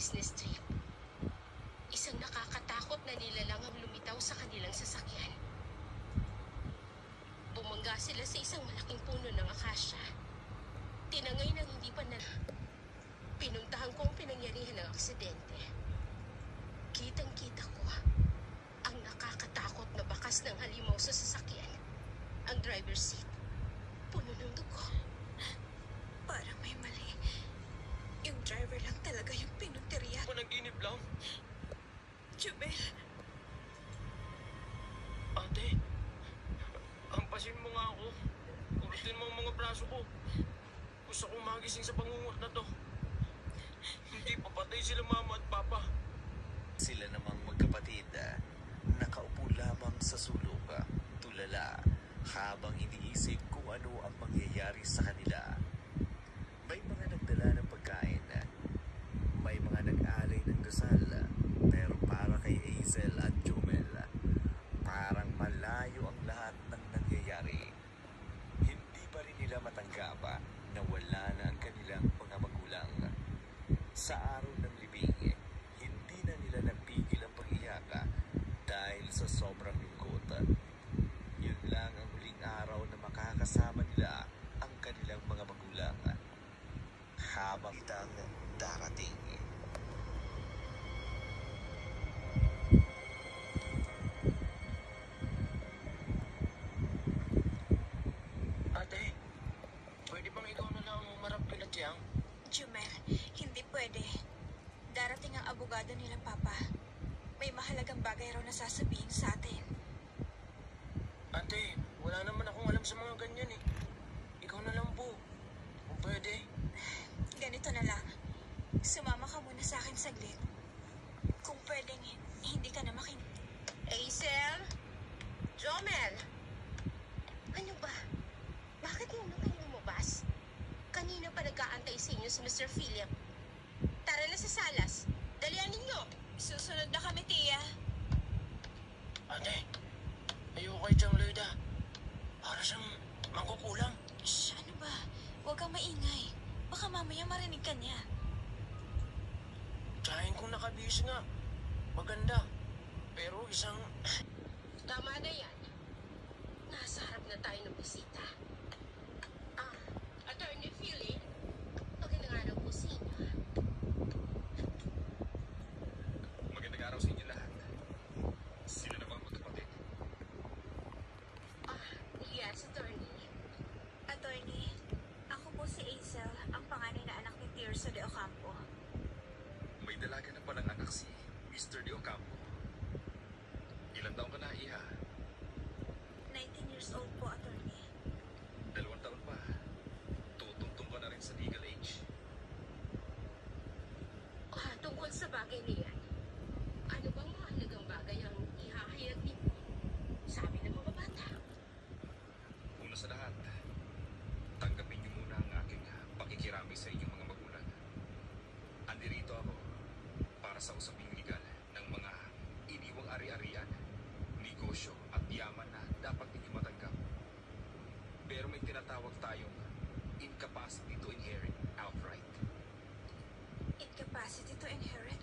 business trip. Isang nakakatakot na nilalang ang lumitaw sa kanilang sasakyan. Bumangga sila sa isang malaking puno ng akasya. Tinangay ng hindi pa na... Pinuntahan ko ang pinangyarihan ng aksidente. Kitang-kita ko ang nakakatakot na bakas ng halimaw sa sasakyan. Ang driver's seat, puno ng dugo. Parang may mali. Yung driver lang talaga yung pinunteriya. Panaginip lang. Jumel, Ate, hampasin mo nga ako. Urutin mo ang mga braso ko. Gusto kong magising sa bangungot na to. Hindi papatay sila mama at papa. Sila namang magkapatid, nakaupo lamang sa sulok, tulala, habang iniisip kung ano ang mangyayari sa kanila. May mga nagdala ng pagkain, may mga nag-alay ng dasal, pero para kay Hazel at Jumel, parang malayo ang lahat ng nangyayari. Hindi pa rin nila matanggap na wala na ang kanilang mga magulang. Sa araw ng libing, hindi na nila napigil ang pag-iyak dahil sa sobrang lungkot. Yun lang ang huling araw na makakasama nila ang kanilang mga magulang. Habang itang darating. Ate, pwede bang ikaw na lang umarap kila Tiang? Jumel, hindi pwede. Darating ang abogado nilang papa. May mahalagang bagay raw na sasabihin sa atin. Ate, wala naman akong alam sa mga ganyan eh. Ikaw na lang po. Kung pwede. Ganito na lang. Sumama ka muna sa akin saglit. Kung pwedeng, hindi ka na makinig. Hazel? Jomel? Ano ba? Bakit yung kayo lumabas? Kanina pa nag-aantay sa inyo si Mr. Philip. Tara na sa salas. Dalian ninyo. Susunod na kami, Tia. Ate, ayoko kay Tiang Loida. Para siyang mangkukulang. Shh, ano ba? Huwag kang maingay. Baka mamaya marinig ka niya. Tsahin kong nakabihis nga. Maganda. Pero isang... Tama na yan. Nasa harap na tayo ng bisita. Attorney Philip, magandang araw po sa inyo. Magandang araw sa inyo lahat. Sino na bang magkapatid? Yes, attorney. Attorney, ako po si Hazel, ang panganay na anak ni Tirso de Ocampo. May dalaga na palang anak si Mr. De Ocampo. Ilang taon ka na, Iha? 19 years old po, attorney. 2 taon pa. Tutungtong ka na rin sa legal age. Tungkol sa bagay na yan, ano bang mahalagang bagay ang ihahayag ninyo? Sabi ng mga bata. Una sa lahat, tanggapin niyo muna ang aking pakikirami sa inyong mga magulang. Andirito ako para sa usaping legal ng mga iniwang ari-arian, negosyo at yaman na dapat ninyo matanggap. Pero may tinatawag tayong incapacity to inherit outright. Incapacity to inherit?